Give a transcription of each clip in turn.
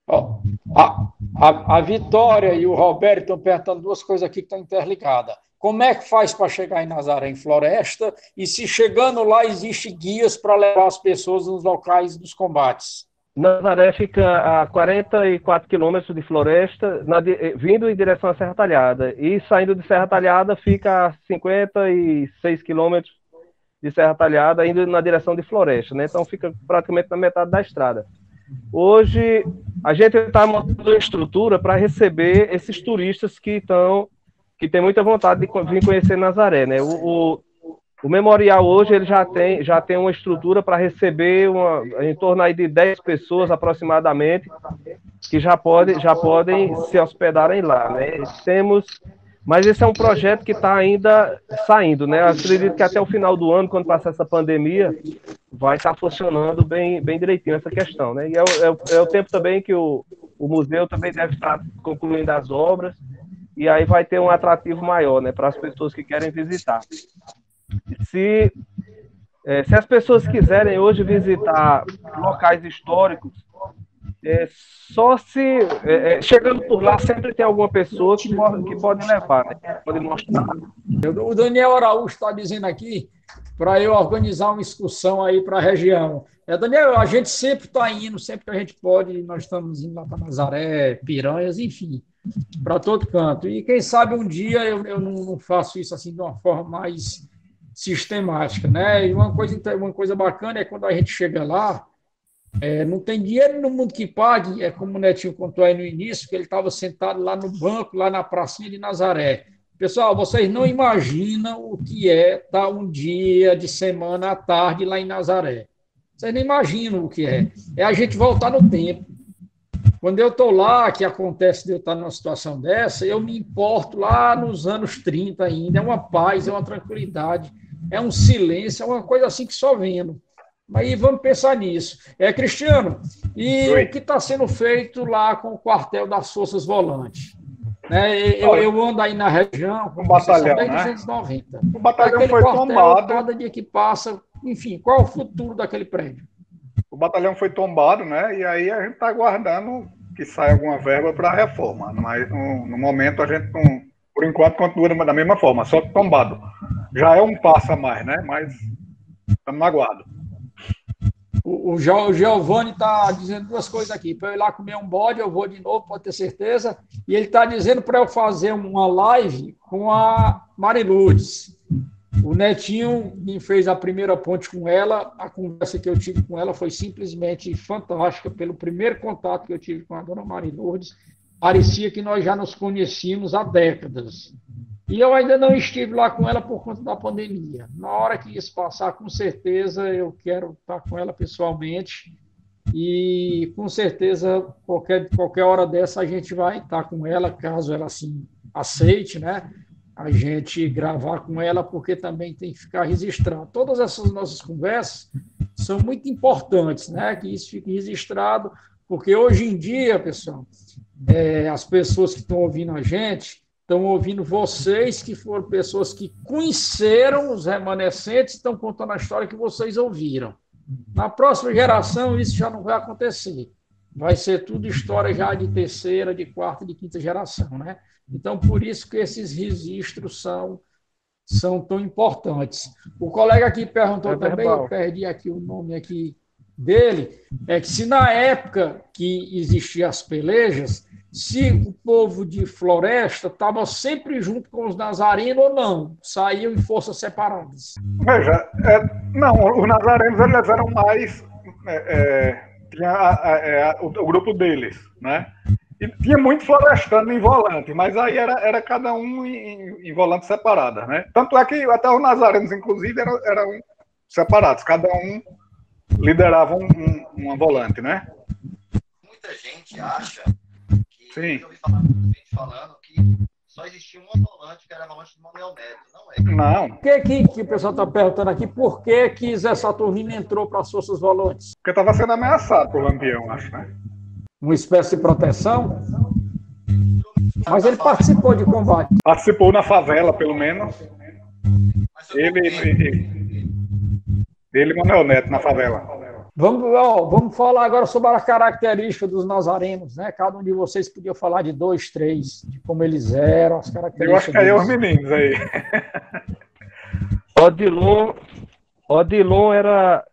Ó, a Vitória e o Roberto estão perguntando duas coisas aqui que estão interligadas. Como é que faz para chegar em Nazaré, em Floresta? E se chegando lá, existe guias para levar as pessoas nos locais dos combates? Nazaré fica a 44 quilômetros de Floresta, vindo em direção à Serra Talhada. E saindo de Serra Talhada fica a 56 quilômetros de Serra Talhada, indo na direção de Floresta, né? Então fica praticamente na metade da estrada. Hoje a gente está montando uma estrutura para receber esses turistas que têm muita vontade de vir conhecer Nazaré, né? O memorial hoje ele já tem uma estrutura para receber em torno aí de 10 pessoas aproximadamente que já podem se hospedarem lá, né? Mas esse é um projeto que está ainda saindo, né? Eu acredito que até o final do ano, quando passar essa pandemia, vai estar funcionando bem direitinho essa questão, né? E é o tempo também que o museu também deve estar concluindo as obras e aí vai ter um atrativo maior, né, para as pessoas que querem visitar. Se, se as pessoas quiserem hoje visitar locais históricos, é, só se chegando por lá sempre tem alguma pessoa que pode levar, né? Pode mostrar. O Daniel Araújo está dizendo aqui para eu organizar uma excursão aí para a região. Daniel, a gente sempre está indo, sempre que a gente pode, nós estamos indo lá para Nazaré, Piranhas, enfim, para todo canto. E quem sabe um dia eu não faço isso assim de uma forma mais sistemática, né? E uma coisa bacana é quando a gente chega lá, não tem dinheiro no mundo que pague, é como o Netinho contou aí no início, que ele estava sentado lá no banco, lá na pracinha de Nazaré. Pessoal, vocês não imaginam o que é estar um dia de semana à tarde lá em Nazaré. Vocês não imaginam o que é. É a gente voltar no tempo. Quando eu estou lá, que acontece de eu estar numa situação dessa, eu me importo lá nos anos 30 ainda. É uma paz, é uma tranquilidade, é um silêncio, é uma coisa assim que só vendo. Mas vamos pensar nisso. Cristiano, e Oi. o que está sendo feito lá com o quartel das Forças Volantes? Eu ando aí na região, o batalhão, desde né? 1990. O batalhão Aquele foi quartel, tombado. cada dia que passa, enfim, qual é o futuro daquele prédio? O batalhão foi tombado, né? E aí a gente está aguardando que saia alguma verba para a reforma. Mas no momento a gente não, por enquanto, continua da mesma forma, só que tombado. Já é um passo a mais, né? Mas estamos no aguardo. O Giovanni está dizendo duas coisas aqui. Para eu ir lá comer um bode, eu vou de novo, pode ter certeza. E ele está dizendo para eu fazer uma live com a Mariludes. O Netinho me fez a primeira ponte com ela. A conversa que eu tive com ela foi simplesmente fantástica. Pelo primeiro contato que eu tive com a dona Mariludes, parecia que nós já nos conhecíamos há décadas. E eu ainda não estive lá com ela por conta da pandemia. Na hora que isso passar, com certeza eu quero estar com ela pessoalmente. E com certeza, qualquer hora dessa, a gente vai estar com ela, caso ela assim aceite, né? A gente gravar com ela, porque também tem que ficar registrado. Todas essas nossas conversas são muito importantes, né? Que isso fique registrado, porque hoje em dia, pessoal, as pessoas que estão ouvindo a gente estão ouvindo vocês, que foram pessoas que conheceram os remanescentes, estão contando a história que vocês ouviram. Na próxima geração, isso já não vai acontecer. Vai ser tudo história já de terceira, de quarta, de quinta geração, né? Então, por isso que esses registros são tão importantes. O colega aqui perguntou também, eu perdi aqui o nome aqui dele, que se na época que existiam as pelejas, se o povo de Floresta estava sempre junto com os nazarenos ou não, saíam em forças separadas. Veja, não, os nazarenos eles eram mais... tinha o grupo deles, né? E tinha muito florestano em volante, mas aí era cada um em volante separada, né? Tanto é que até os nazarenos, inclusive, eram separados, cada um liderava uma volante, né? Muita gente acha que, sim, eu ouvi gente falando que só existia uma volante, que era a volante do Manuel Neto. Não é? Não. Que o pessoal está perguntando aqui, por que Zé Saturnino entrou para as forças volantes? Porque estava sendo ameaçado por Lampião, acho, né? Uma espécie de proteção? Mas ele participou de combate. Participou na favela, pelo menos. Ele e Manuel Neto na favela. Vamos falar agora sobre a característica dos nazarenos, né? Cada um de vocês podia falar de 2, 3, de como eles eram, as características. Eu acho que aí é os meninos aí. Odilon era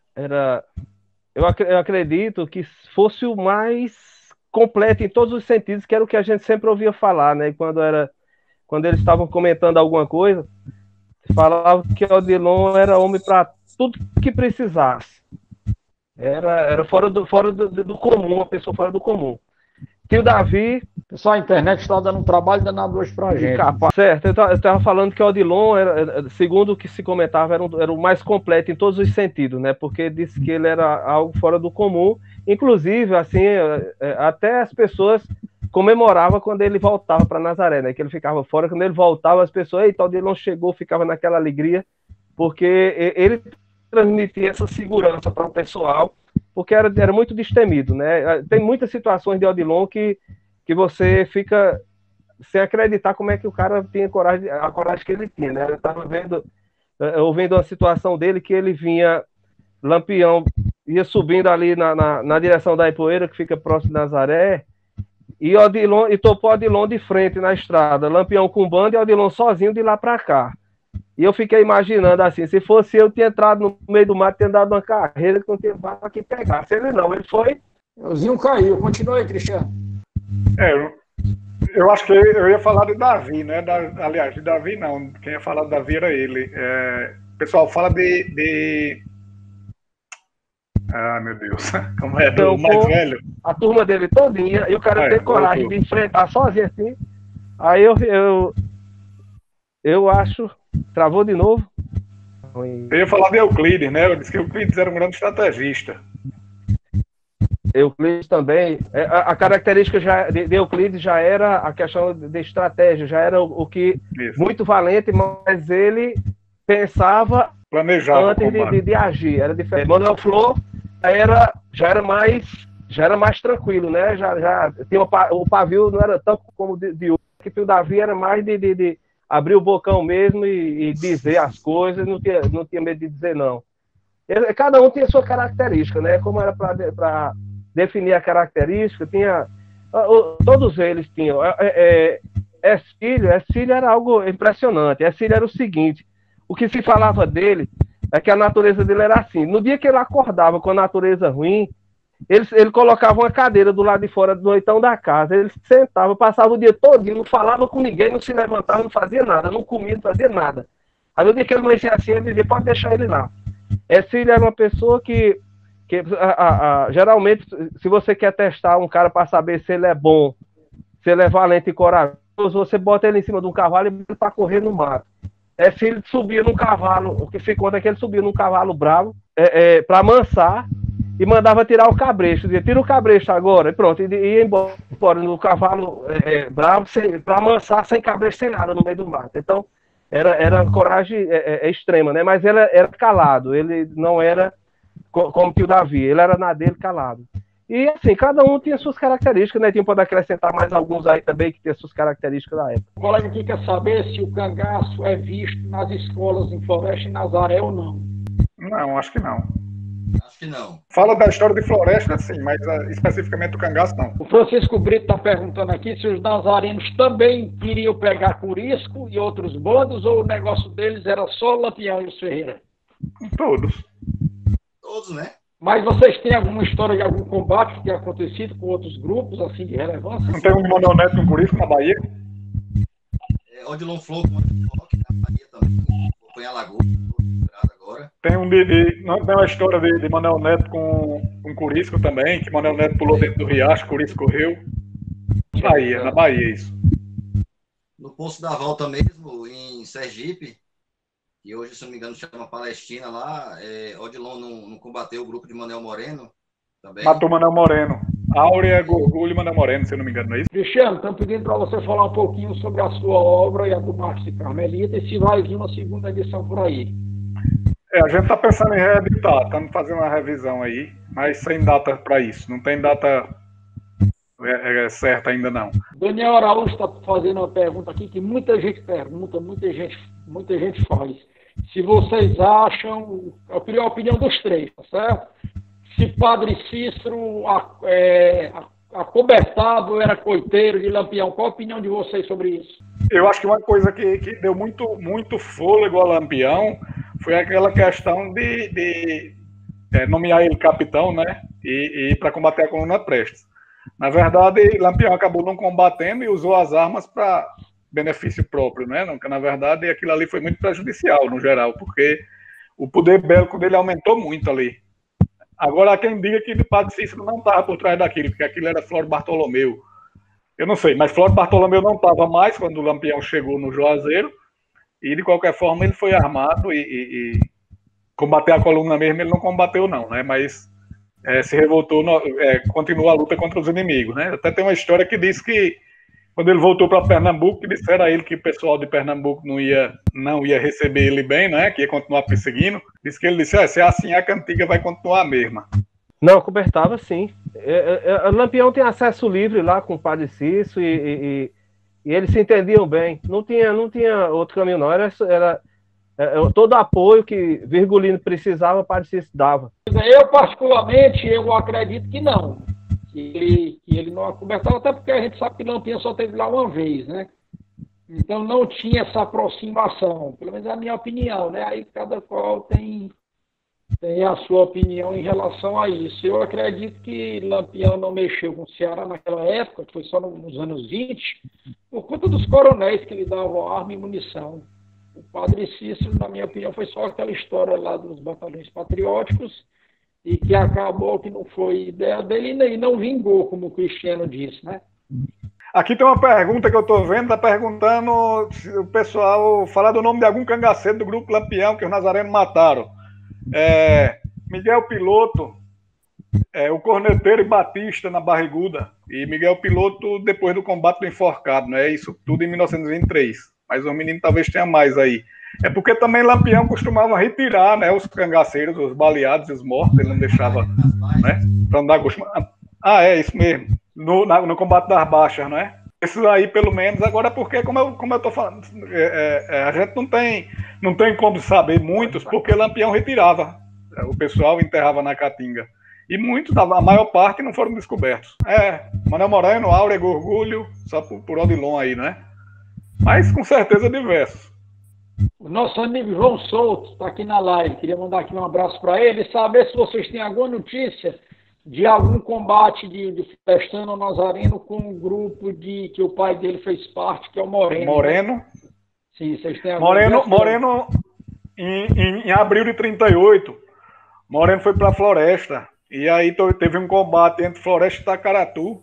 eu acredito que fosse o mais completo em todos os sentidos, que era o que a gente sempre ouvia falar, né? Quando eles estavam comentando alguma coisa, falavam que Odilon era homem para tudo que precisasse. Era fora do comum, uma pessoa fora do comum. Tio Davi... Pessoal, a internet está dando um trabalho danado hoje para a gente. Certo, eu estava falando que Odilon, segundo o que se comentava, era o mais completo em todos os sentidos, né? Porque disse que ele era algo fora do comum. Inclusive, assim, até as pessoas comemoravam quando ele voltava para Nazaré, né? Que ele ficava fora. Quando ele voltava, as pessoas, eita, Odilon chegou, ficava naquela alegria, porque ele transmitia essa segurança para o pessoal, porque era muito destemido, né? Tem muitas situações de Odilon que você fica sem acreditar como é que o cara tinha a coragem que ele tinha, né? Eu estava ouvindo uma situação dele que ele vinha, Lampião, ia subindo ali na direção da Ipueira, que fica próximo de Nazaré, e topou Odilon de frente na estrada, Lampião com banda e Odilon sozinho de lá para cá. E eu fiquei imaginando assim, se fosse eu, tinha entrado no meio do mato, tinha dado uma carreira que não tinha para que pegasse. Ele não, ele foi... Euzinho caiu, continua aí, Cristiano. Eu acho que eu ia falar de Davi, né? Aliás, de Davi não, quem ia falar de Davi era ele. O pessoal fala de... Ah, meu Deus, como é do mais velho? A turma dele todinha, e o cara tem coragem de enfrentar sozinho assim. Aí eu acho... Travou de novo? Eu ia falar de Euclides, né? Eu disse que Euclides era um grande estrategista. Euclides também. A característica de Euclides já era a questão de estratégia, já era o que isso. Muito valente, mas ele pensava planejava antes de agir. Era diferente. Manuel Flor já era mais tranquilo, né? Já tinha o pavio, não era tanto como de hoje, que o Davi era mais de abrir o bocão mesmo e dizer as coisas, não tinha medo de dizer não. Cada um tinha sua característica, né? Como era para definir a característica, todos eles tinham. Ercílio era algo impressionante. Ercílio era o seguinte, o que se falava dele é que a natureza dele era assim. No dia que ele acordava com a natureza ruim, ele colocava uma cadeira do lado de fora do noitão da casa, ele sentava, passava o dia todo, não falava com ninguém, não se levantava, não fazia nada, não comia, não fazia nada. Aí no dia que ele amanhecia assim, ele dizia, pode deixar ele lá. Ercílio era uma pessoa que geralmente, se você quer testar um cara para saber se ele é bom, se ele é valente e corajoso, você bota ele em cima de um cavalo e bota para correr no mato. Ercílio subia num cavalo, o que se conta é que ele subia num cavalo bravo, para amansar, e mandava tirar o cabresto, dizia, tira o cabresto agora, e pronto, e ia embora no cavalo bravo, para amansar sem cabresto, sem nada, no meio do mato. Então, era coragem extrema, né? Mas ele era calado, ele não era como que o Davi, ele era na dele calado. E assim, cada um tinha suas características, né? Tinha pode acrescentar mais alguns aí também que tinha suas características da época. O colega aqui quer saber se o cangaço é visto nas escolas em Floresta e Nazaré ou não. Não, acho que não. Acho que não. Fala da história de Floresta, sim, mas especificamente do cangaço, não. O Francisco Brito está perguntando aqui se os nazarenos também queriam pegar Curisco e outros bandos, ou o negócio deles era só Lampião e os Ferreira? Todos. Todos, né? Mas vocês têm alguma história de algum combate que tenha acontecido com outros grupos, assim, de relevância? Não tem um Manuel Neto com Curisco na Bahia? Odilon Flor com na Bahia também. Foi em Alagoas, agora. Tem não tem uma história de Manuel Neto com Curisco também, que Manuel Neto pulou dentro do riacho, Curisco correu. Na Bahia, isso. No Poço da Volta mesmo, em Sergipe, que hoje, se não me engano, chama Palestina lá, Odilon não combateu o grupo de Manuel Moreno também. Matou Manuel Moreno. Áurea, Gorgulho e Manuel Moreno, se eu não me engano, não é isso? Cristiano, estamos pedindo para você falar um pouquinho sobre a sua obra e a do Marcos e Carmelita, e se vai vir uma segunda edição por aí. A gente está pensando em reeditar, estamos fazendo uma revisão aí, mas sem data para isso. Não tem data certa ainda não. Daniel Araújo está fazendo uma pergunta aqui que muita gente pergunta, muita gente faz. Se vocês acham, eu queria a opinião dos três, tá certo? se Padre Cícero acobertado era coiteiro de Lampião. Qual a opinião de vocês sobre isso? Eu acho que uma coisa que deu muito fôlego ao Lampião foi aquela questão de nomear ele capitão, né? E para combater a coluna Prestes. Na verdade, Lampião acabou não combatendo e usou as armas para benefício próprio, né? Na verdade, aquilo ali foi muito prejudicial, no geral, porque o poder bélico dele aumentou muito ali. Agora, há quem diga que o Padre Cícero não estava por trás daquilo, porque aquilo era Flor Bartolomeu. Eu não sei, mas Flor Bartolomeu não estava mais quando o Lampião chegou no Juazeiro, e de qualquer forma ele foi armado e combater a coluna mesmo ele não combateu não, né? Mas se revoltou, continuou a luta contra os inimigos, né? Até tem uma história que diz que quando ele voltou para Pernambuco, disseram a ele que o pessoal de Pernambuco não ia receber ele bem, né? Que ia continuar perseguindo. Disse que ele disse, se é assim, a cantiga vai continuar a mesma. Não, cobertava sim. O Lampião tem acesso livre lá com o Padre Cícero e eles se entendiam bem. Não tinha outro caminho, não. Era todo apoio que Virgulino precisava, o Padre Cícero dava. Eu, particularmente, eu acredito que não. Que ele não acobertava, até porque a gente sabe que Lampião só teve lá uma vez, né? Então não tinha essa aproximação, pelo menos é a minha opinião, né? Aí cada qual tem a sua opinião em relação a isso. Eu acredito que Lampião não mexeu com o Ceará naquela época, foi só nos anos 20, por conta dos coronéis que lhe davam arma e munição. O Padre Cícero, na minha opinião, foi só aquela história lá dos batalhões patrióticos, e que acabou que não foi ideia dele e não vingou, como o Cristiano disse, né? Aqui tem uma pergunta que eu estou vendo, está perguntando se o pessoal falar do nome de algum cangaceiro do grupo Lampião que os nazarenos mataram. Miguel Piloto, o corneteiro e Batista na Barriguda, e Miguel Piloto depois do combate do enforcado, né? Isso tudo em 1923, mas o menino talvez tenha mais aí. É porque também Lampião costumava retirar, né, os cangaceiros, os baleados e os mortos, ele não deixava, né, para andar acostumado. Isso mesmo, no combate das baixas, né? Isso aí, pelo menos, agora porque, como eu tô falando, a gente não tem como saber muitos, porque Lampião retirava, o pessoal enterrava na Caatinga. E muitos, a maior parte, não foram descobertos. Manuel Moreno, Áurea, Gorgulho, só por Odilon aí, né? Mas, com certeza, diversos. O nosso amigo João Souto está aqui na live. Queria mandar aqui um abraço para ele e saber se vocês têm alguma notícia de algum combate de Florestano ou Nazareno com um grupo que o pai dele fez parte, que é o Moreno. Moreno? Né? Sim, vocês têm alguma Moreno, em abril de 38, Moreno foi para a Floresta. E aí teve um combate entre Floresta e Tacaratu,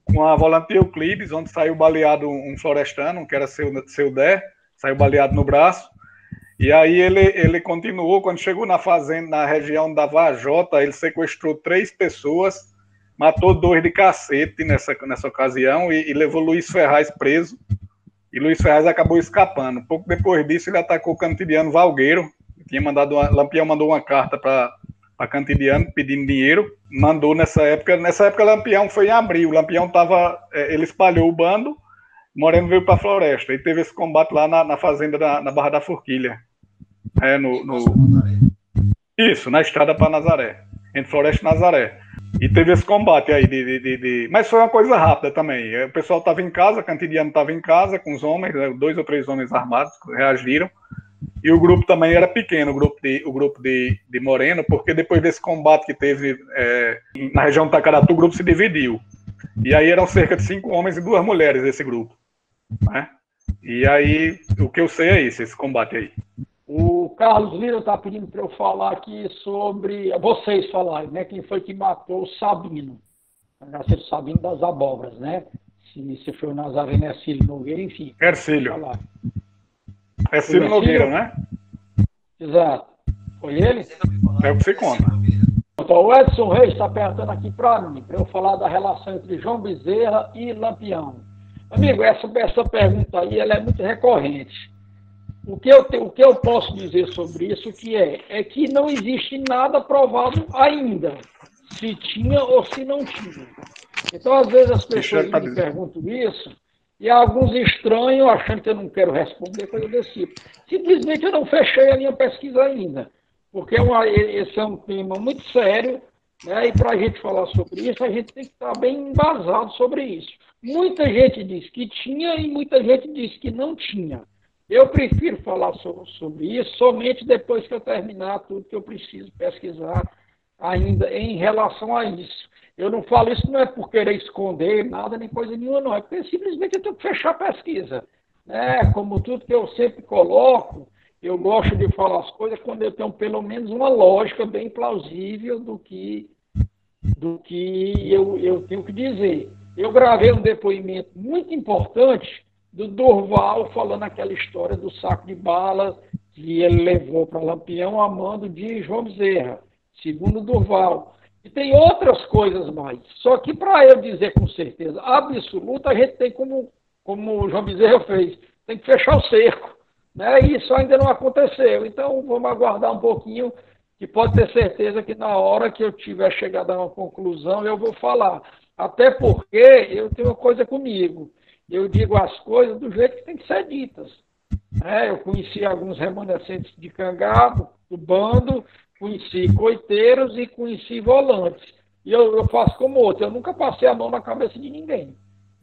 com a volante Euclides, onde saiu baleado um florestano, que era seu Dé. Saiu baleado no braço, e aí ele continuou, quando chegou na fazenda, na região da Vajota, ele sequestrou 3 pessoas, matou 2 de cacete nessa ocasião, e levou Luiz Ferraz preso, e Luiz Ferraz acabou escapando. Pouco depois disso, ele atacou o cantidiano Valgueiro, Lampião mandou uma carta para cantidiano pedindo dinheiro, mandou nessa época Lampião foi em abril, Lampião ele espalhou o bando, Moreno veio para a Floresta e teve esse combate lá na fazenda na Barra da Forquilha. Isso, na estrada para Nazaré, entre Floresta e Nazaré. E teve esse combate aí Mas foi uma coisa rápida também. O pessoal estava em casa, Cantidiano estava em casa com os homens, 2 ou 3 homens armados reagiram. E o grupo também era pequeno, o grupo de Moreno, porque depois desse combate que teve na região do Tacaratu, o grupo se dividiu. E aí eram cerca de 5 homens e 2 mulheres esse grupo. Né? E aí, o que eu sei é isso, esse combate aí. O Carlos Lira está pedindo para eu falar aqui sobre... Vocês falarem, né? Quem foi que matou o Sabino? O Sabino das Abóboras, né? Se foi o Nazareno, Ercílio Nogueira, enfim. Ercílio Nogueira, né? Exato. Foi ele? É o que você conta. Então, o Edson Reis está perguntando aqui para mim, para eu falar da relação entre João Bezerra e Lampião. Amigo, essa pergunta aí ela é muito recorrente. O que eu posso dizer sobre isso é que não existe nada provado ainda, se tinha ou se não tinha. Então, às vezes, as pessoas me perguntam isso, e alguns estranham, achando que eu não quero responder, coisa desse tipo. Simplesmente eu não fechei a minha pesquisa ainda, porque esse é um tema muito sério, né? E para a gente falar sobre isso, a gente tem que estar bem embasado sobre isso. Muita gente diz que tinha e muita gente diz que não tinha. Eu prefiro falar sobre isso somente depois que eu terminar tudo que eu preciso pesquisar ainda em relação a isso. Eu não falo isso não é por querer esconder nada, nem coisa nenhuma, não. É porque simplesmente eu tenho que fechar a pesquisa. Né? Como tudo que eu sempre coloco, eu gosto de falar as coisas quando eu tenho pelo menos uma lógica bem plausível do que eu tenho que dizer. Eu gravei um depoimento muito importante do Durval falando aquela história do saco de bala que ele levou para Lampião a mando de João Bezerra, segundo Durval. E tem outras coisas mais. Só que para eu dizer com certeza absoluta, a gente tem como o João Bezerra fez, tem que fechar o cerco. Né? E isso ainda não aconteceu. Então vamos aguardar um pouquinho, que pode ter certeza que na hora que eu tiver chegado a uma conclusão, eu vou falar. Até porque eu tenho uma coisa comigo. Eu digo as coisas do jeito que tem que ser ditas. Eu conheci alguns remanescentes de Cangado, do bando, conheci coiteiros e conheci volantes. E eu faço como outro, eu nunca passei a mão na cabeça de ninguém.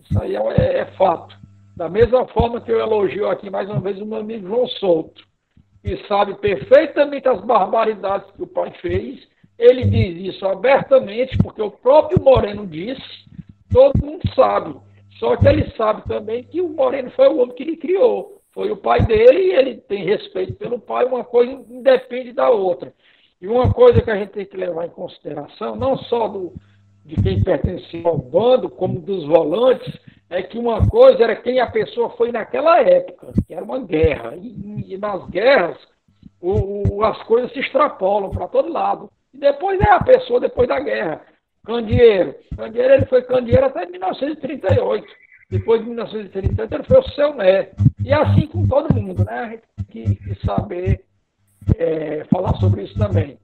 Isso aí é fato. Da mesma forma que eu elogio aqui mais uma vez o meu amigo João Souto, que sabe perfeitamente as barbaridades que o pai fez. Ele diz isso abertamente, porque o próprio Moreno disse, todo mundo sabe. Só que ele sabe também que o Moreno foi o homem que ele criou. Foi o pai dele e ele tem respeito pelo pai, uma coisa independe da outra. E uma coisa que a gente tem que levar em consideração, não só de quem pertencia ao bando, como dos volantes, é que uma coisa era quem a pessoa foi naquela época, que era uma guerra. E nas guerras, as coisas se extrapolam para todo lado. E depois é a pessoa, depois da guerra. Candeeiro, ele foi candeeiro até 1938. Depois de 1938, ele foi o seu neto. E assim com todo mundo, né? A gente tem que saber falar sobre isso também.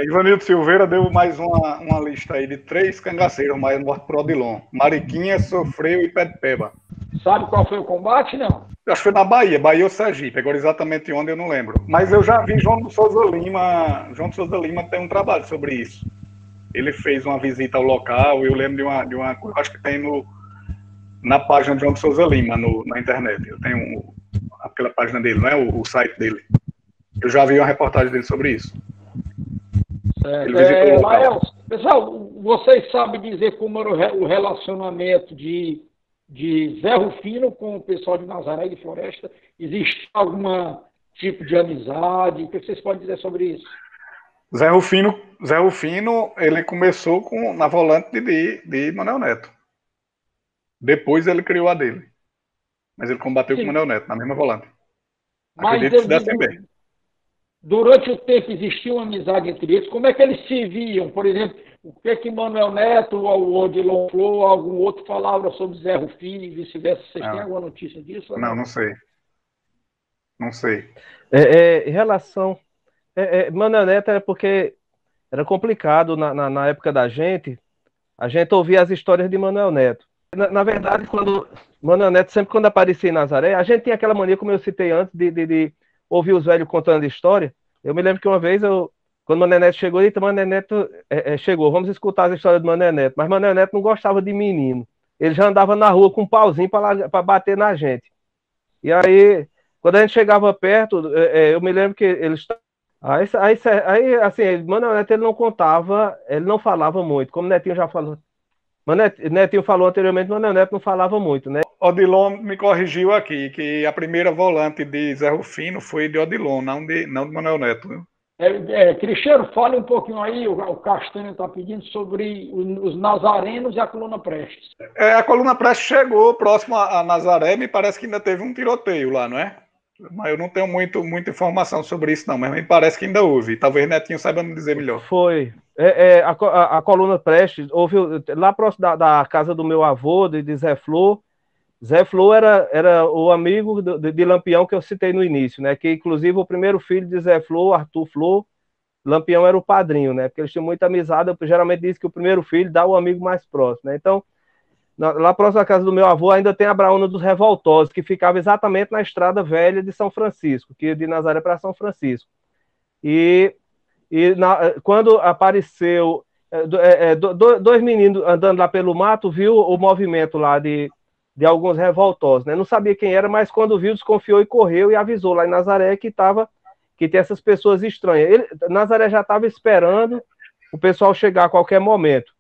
Ivanildo Silveira deu mais uma lista aí de 3 cangaceiros mais mortos por Odilon. Mariquinha, Sofreu e Pé de Peba. Sabe qual foi o combate, não? Acho que foi na Bahia ou Sergipe. Agora exatamente onde eu não lembro. Mas eu já vi João Souza Lima. João Souza Lima tem um trabalho sobre isso. Ele fez uma visita ao local. Eu lembro de uma coisa, acho que tem na página de João Souza Lima, na internet. Eu tenho aquela página dele, não é o site dele. Eu já vi uma reportagem dele sobre isso. Lael, pessoal, vocês sabem dizer como era o relacionamento de Zé Rufino com o pessoal de Nazaré de Floresta? Existe algum tipo de amizade? O que vocês podem dizer sobre isso? Zé Rufino, ele começou na volante de Manuel Neto. Depois ele criou a dele. Mas ele combateu com o Manuel Neto, na mesma volante. Acredito que se dessem bem. Durante o tempo existia uma amizade entre eles. Como é que eles se viam? Por exemplo, o que Manuel Neto ou o Odilon Flor, algum outro falava sobre Zé Rufino e vice-versa? Vocês têm alguma notícia disso? Não sei. Não sei. Em relação... Manuel Neto era porque era complicado na época da gente, a gente ouvia as histórias de Manuel Neto. Na verdade, Manuel Neto, sempre quando aparecia em Nazaré, a gente tinha aquela mania, como eu citei antes, de ouvir os velhos contando história. Eu me lembro que uma vez, quando Manuel Neto chegou, Manuel Neto chegou, vamos escutar as histórias do Manuel Neto. Mas Manuel Neto não gostava de menino. Ele já andava na rua com um pauzinho para bater na gente. E aí, quando a gente chegava perto, eu me lembro que eles... Aí, assim, Manuel Neto, ele não contava, ele não falava muito, como o Netinho já falou. Netinho falou anteriormente, Manuel Neto não falava muito, né? Odilon me corrigiu aqui, que a primeira volante de Zé Rufino foi de Odilon, não de Manuel Neto. Viu? Cristiano, fale um pouquinho aí, o Castanho está pedindo sobre os nazarenos e a Coluna Prestes. A Coluna Prestes chegou próximo a Nazaré, me parece que ainda teve um tiroteio lá, não é? Mas eu não tenho muita informação sobre isso, não. Mas me parece que ainda houve. Talvez Netinho saiba me dizer melhor. Foi. A Coluna Prestes, houve lá próximo da casa do meu avô, de Zé Flor. Zé Flor era o amigo de Lampião que eu citei no início, né? Que inclusive o primeiro filho de Zé Flor, Arthur Flor, Lampião era o padrinho, né? Porque eles tinham muita amizade. Eu geralmente diz que o primeiro filho dá o amigo mais próximo, né? Então, lá próximo da casa do meu avô ainda tem a Braúna dos Revoltosos, que ficava exatamente na estrada velha de São Francisco, que é de Nazaré para São Francisco. Quando apareceu, dois meninos andando lá pelo mato, viu o movimento lá de alguns revoltosos, né? Não sabia quem era, mas quando viu, desconfiou e correu e avisou lá em Nazaré que tem essas pessoas estranhas. Nazaré já estava esperando o pessoal chegar a qualquer momento.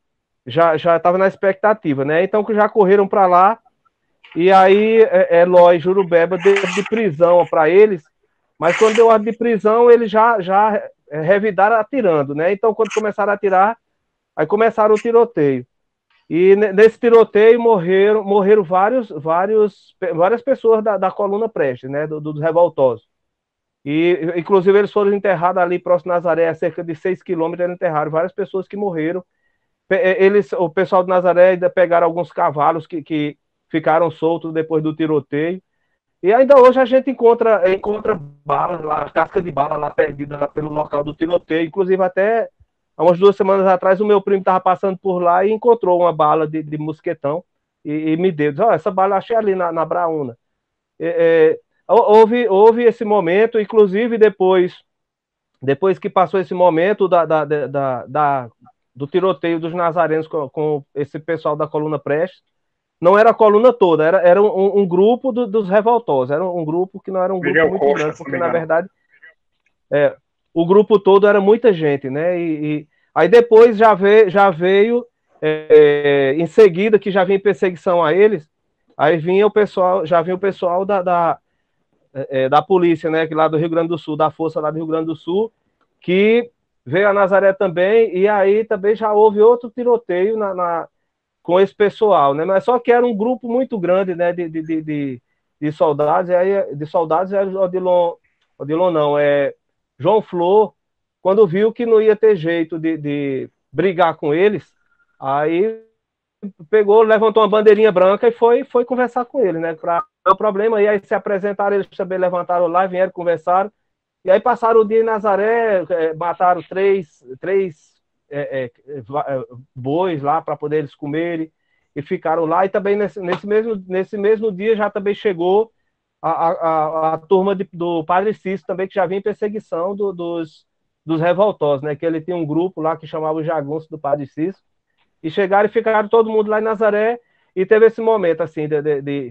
Já estava na expectativa, né? Então já correram para lá, e aí Eloy e Jurubeba deu de prisão para eles, mas quando deu ordem de prisão, eles já revidaram atirando, né? Então, quando começaram a atirar, aí começaram o tiroteio. E nesse tiroteio morreram várias pessoas da coluna Prestes, né? Dos revoltosos. E, inclusive, eles foram enterrados ali próximo de Nazaré, a cerca de 6 quilômetros, eles enterraram várias pessoas que morreram. O pessoal de Nazaré ainda pegaram alguns cavalos que ficaram soltos depois do tiroteio. E ainda hoje a gente encontra balas lá, casca de bala lá perdida lá pelo local do tiroteio. Inclusive, até há umas 2 semanas atrás, o meu primo estava passando por lá e encontrou uma bala de mosquetão e me deu. Diz, essa bala eu achei ali na Braúna. Houve esse momento, inclusive depois que passou esse momento do tiroteio dos nazarenos com esse pessoal da coluna Prestes, não era a coluna toda, era um grupo dos revoltosos, era um grupo que não era um grupo Miguel muito Costa, grande, porque na verdade o grupo todo era muita gente, né? E aí depois já veio em seguida, que já vinha perseguição a eles, aí vinha o pessoal da polícia, né? Que lá do Rio Grande do Sul, da força lá do Rio Grande do Sul, que veio a Nazaré também, e aí também já houve outro tiroteio com esse pessoal, né? Mas só que era um grupo muito grande, né? De soldados, e aí Odilon não, João Flor, quando viu que não ia ter jeito de brigar com eles, aí pegou, levantou uma bandeirinha branca e foi conversar com ele, né? Para o problema, e aí se apresentaram, eles também levantaram lá, vieram, conversaram, e aí passaram o dia em Nazaré, mataram três bois lá para poder eles comerem, e ficaram lá, e também nesse mesmo dia já também chegou a turma do Padre Cício também, que já vinha em perseguição dos revoltosos, né? Que ele tinha um grupo lá que chamava o Jagunço do Padre Cício, e chegaram e ficaram todo mundo lá em Nazaré, e teve esse momento, assim,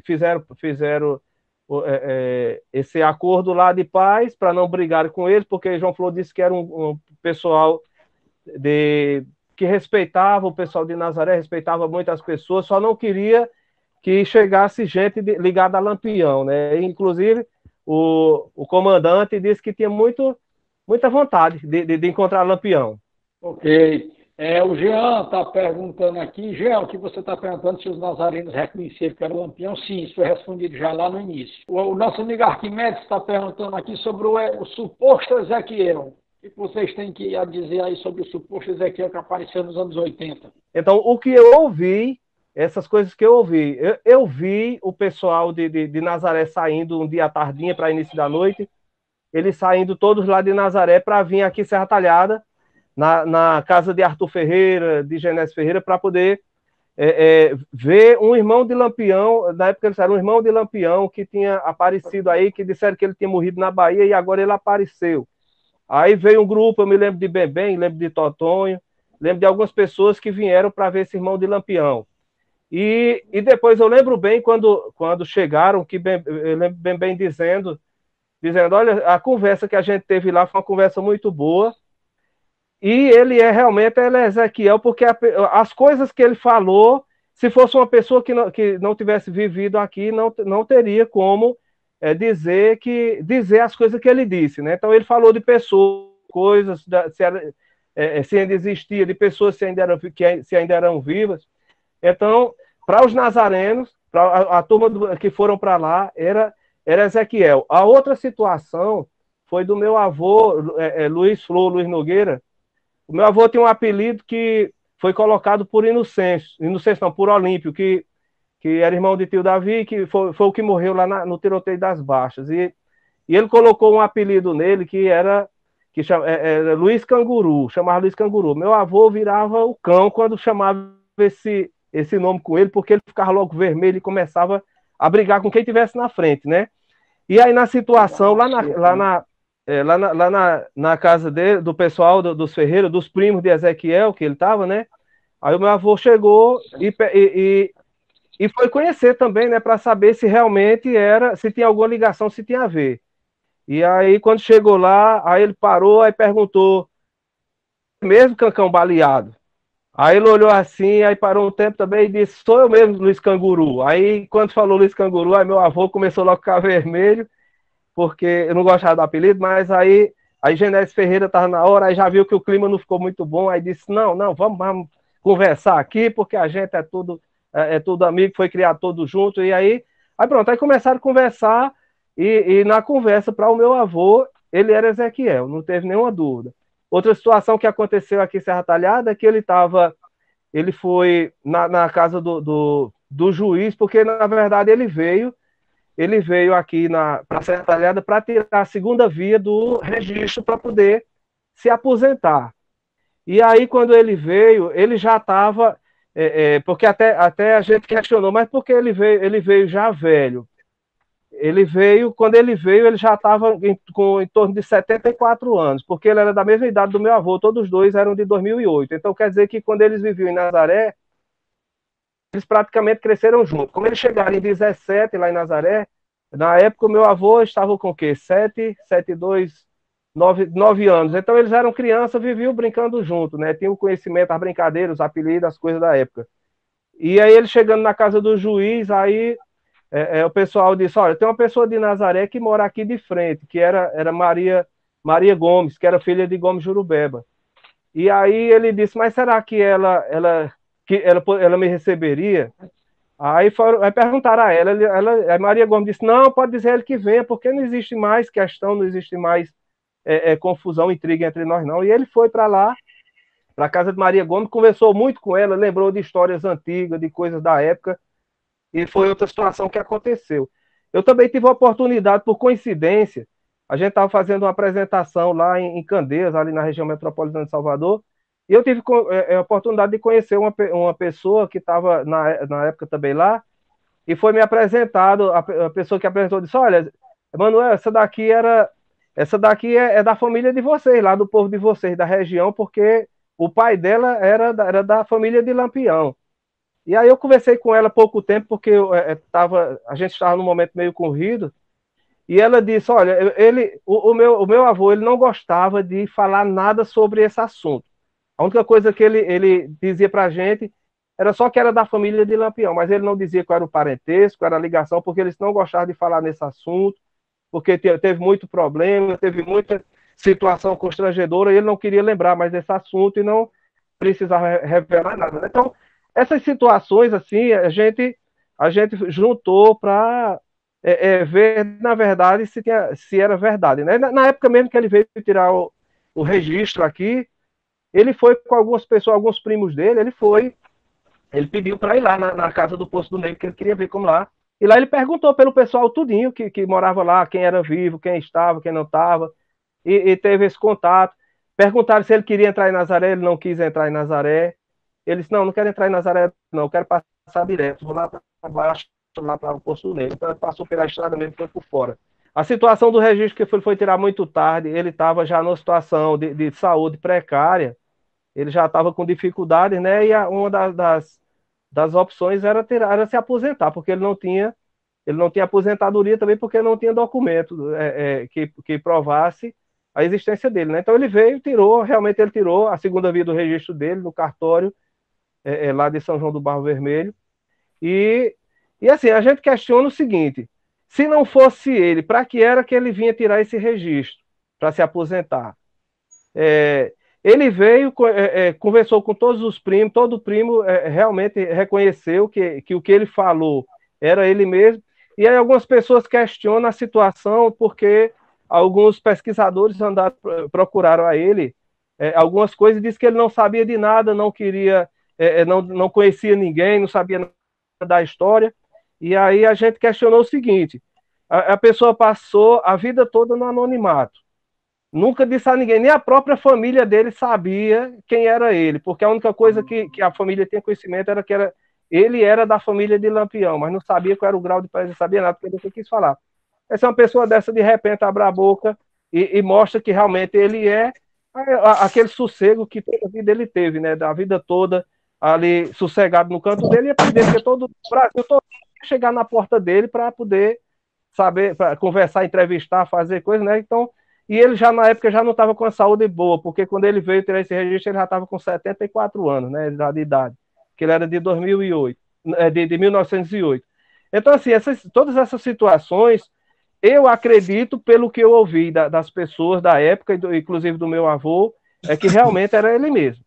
fizeram esse acordo lá de paz, para não brigar com eles, porque João Flor disse que era um pessoal que respeitava, o pessoal de Nazaré respeitava muitas pessoas, só não queria que chegasse gente ligada a Lampião, né? Inclusive, o comandante disse que tinha muita vontade de encontrar Lampião. Ok. O Jean está perguntando aqui, Jean, o que você está perguntando se os nazarenos reconheceram que era o Lampião? Sim, isso foi respondido já lá no início. O nosso amigo Arquimedes está perguntando aqui sobre o suposto Ezequiel. O que vocês têm que dizer aí sobre o suposto Ezequiel que apareceu nos anos 80? Então, o que eu ouvi, essas coisas que eu ouvi, eu vi o pessoal de Nazaré saindo um dia à tardinha para início da noite, eles saindo todos lá de Nazaré para vir aqui Serra Talhada, na casa de Arthur Ferreira, de Genésio Ferreira, para poder ver um irmão de Lampião, na época eles eram um irmão de Lampião que tinha aparecido aí, que disseram que ele tinha morrido na Bahia e agora ele apareceu. Aí veio um grupo, eu me lembro de Bebem, lembro de Totonho, lembro de algumas pessoas que vieram para ver esse irmão de Lampião. E depois eu lembro bem quando chegaram, que eu lembro bem dizendo, olha, a conversa que a gente teve lá foi uma conversa muito boa, e ele realmente é Ezequiel, porque as coisas que ele falou, se fosse uma pessoa que não tivesse vivido aqui, não teria como dizer as coisas que ele disse, né? Então ele falou de pessoas, coisas, se ainda existia, de pessoas se ainda eram vivas. Então, para os nazarenos, para a turma que foram para lá, era Ezequiel. A outra situação foi do meu avô, Luiz Nogueira. O meu avô tinha um apelido que foi colocado por por Olímpio, que era irmão de tio Davi, que foi o que morreu lá no tiroteio das Baixas. E ele colocou um apelido nele que era Luiz Canguru, chamava Luiz Canguru. Meu avô virava o cão quando chamava esse nome com ele, porque ele ficava logo vermelho e começava a brigar com quem estivesse na frente, né? E aí na situação, lá na casa dele, do pessoal dos Ferreira, dos primos de Ezequiel, que ele estava, né? Aí o meu avô chegou e foi conhecer também, né, para saber se realmente se tinha alguma ligação, se tinha a ver. E aí, quando chegou lá, aí ele parou, aí perguntou, mesmo Cancão baleado? Aí ele olhou assim, aí parou um tempo também e disse, sou eu mesmo, Luiz Canguru. Aí, quando falou Luiz Canguru, aí meu avô começou logo a ficar vermelho, porque eu não gostava do apelido, mas aí Genésio Ferreira estava na hora, aí já viu que o clima não ficou muito bom, aí disse, não, vamos conversar aqui, porque a gente é tudo amigo, foi criado todo junto, e aí pronto, aí começaram a conversar, e na conversa para o meu avô, ele era Ezequiel, não teve nenhuma dúvida. Outra situação que aconteceu aqui em Serra Talhada é que ele foi na casa do juiz, porque na verdade ele veio aqui para Serra Talhada para tirar a segunda via do registro para poder se aposentar. E aí, quando ele veio, ele já estava. Porque até a gente questionou, mas por que ele veio já velho? Quando ele veio, ele já estava em torno de 74 anos, porque ele era da mesma idade do meu avô, todos os dois eram de 2008. Então, quer dizer que quando eles viviam em Nazaré, eles praticamente cresceram juntos. Como eles chegaram em 17 lá em Nazaré, na época o meu avô estava com o quê? 2, 9 anos. Então eles eram crianças, viviam brincando junto, né? Tinham conhecimento, as brincadeiras, os apelidos, as coisas da época. E aí ele chegando na casa do juiz, aí o pessoal disse, olha, tem uma pessoa de Nazaré que mora aqui de frente, que era Maria Gomes, que era filha de Gomes Jurubeba. E aí ele disse, mas será que ela me receberia? Aí perguntaram a ela, a Maria Gomes disse, não, pode dizer ele que venha, porque não existe mais questão, não existe mais confusão, intriga entre nós, não. E ele foi para lá, para a casa de Maria Gomes, conversou muito com ela, lembrou de histórias antigas, de coisas da época, e foi outra situação que aconteceu. Eu também tive a oportunidade, por coincidência, a gente estava fazendo uma apresentação lá em Candeias, ali na região metropolitana de Salvador, e eu tive a oportunidade de conhecer uma pessoa que estava na época também lá, e foi me apresentado, a pessoa que apresentou disse, olha, Manuel, essa daqui é da família de vocês, lá do povo de vocês, da região, porque o pai dela era da família de Lampião. E aí eu conversei com ela há pouco tempo, porque a gente estava num momento meio corrido, e ela disse, olha, o meu avô, ele não gostava de falar nada sobre esse assunto. A única coisa que ele dizia pra gente era só que era da família de Lampião, mas ele não dizia qual era o parentesco, qual era a ligação, porque eles não gostavam de falar nesse assunto, porque teve muito problema, teve muita situação constrangedora, e ele não queria lembrar mais desse assunto e não precisava revelar nada. Né? Então, essas situações, assim, a gente juntou para ver, na verdade, se era verdade. Né? Na época mesmo que ele veio tirar o registro aqui, ele foi com algumas pessoas, alguns primos dele, ele pediu para ir lá na casa do Poço do Negro, que ele queria ver como lá. E lá ele perguntou pelo pessoal tudinho que morava lá, quem era vivo, quem estava, quem não estava, e teve esse contato. Perguntaram se ele queria entrar em Nazaré, ele não quis entrar em Nazaré. Ele disse, não quero entrar em Nazaré, não, quero passar direto, vou lá para baixo, lá para o Poço do Negro. Então ele passou pela estrada mesmo, foi por fora. A situação do registro que foi tirar muito tarde, ele estava já numa situação de saúde precária, ele já estava com dificuldades, né? E uma das opções era se aposentar, porque ele não tinha aposentadoria também, porque não tinha documento que provasse a existência dele, né? Então ele veio, realmente ele tirou a segunda via do registro dele, no cartório, lá de São João do Barro Vermelho. E assim, a gente questiona o seguinte, se não fosse ele, para que era que ele vinha tirar esse registro? Para se aposentar? Ele veio, conversou com todos os primos, todo primo realmente reconheceu que o que ele falou era ele mesmo, e aí algumas pessoas questionam a situação porque alguns pesquisadores procuraram a ele algumas coisas, disse que ele não sabia de nada, não queria, não conhecia ninguém, não sabia nada da história, e aí a gente questionou o seguinte, a pessoa passou a vida toda no anonimato, nunca disse a ninguém, nem a própria família dele sabia quem era ele, porque a única coisa que a família tinha conhecimento era que ele era da família de Lampião, mas não sabia qual era o grau de presença, sabia nada, porque ele nunca quis falar. Essa é uma pessoa dessa, de repente, abre a boca e mostra que realmente ele é aquele sossego que toda a vida ele teve, né? Da vida toda ali sossegado no canto dele, e aprender, porque todo o Brasil todo ia chegar na porta dele para poder saber, para conversar, entrevistar, fazer coisas, né? Então, e ele já na época já não estava com a saúde boa, porque quando ele veio tirar esse registro, ele já estava com 74 anos, né? De idade, que ele era de 2008, de 1908. Então, assim, todas essas situações, eu acredito, pelo que eu ouvi das pessoas da época, inclusive do meu avô, é que realmente era ele mesmo.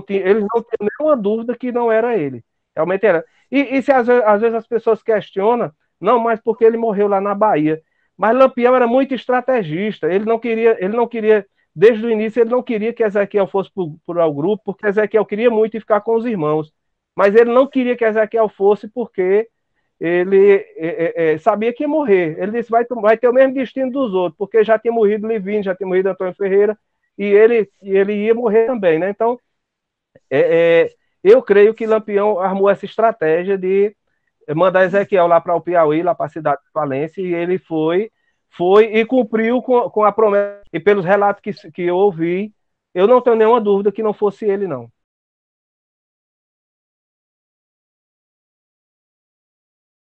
Eles não tinham nenhuma dúvida que não era ele. Realmente era. E se às vezes as pessoas questionam, não, mas porque ele morreu lá na Bahia. Mas Lampião era muito estrategista. Ele não queria, desde o início, ele não queria que Ezequiel fosse para o grupo, porque Ezequiel queria muito ficar com os irmãos. Mas ele não queria que Ezequiel fosse porque ele sabia que ia morrer. Ele disse, vai ter o mesmo destino dos outros, porque já tinha morrido Livino, já tinha morrido Antônio Ferreira, e ele ia morrer também, né? Então, eu creio que Lampião armou essa estratégia de mandar Ezequiel lá para o Piauí, lá para a cidade de Falência, e ele foi e cumpriu com a promessa. E pelos relatos que eu ouvi, eu não tenho nenhuma dúvida que não fosse ele, não.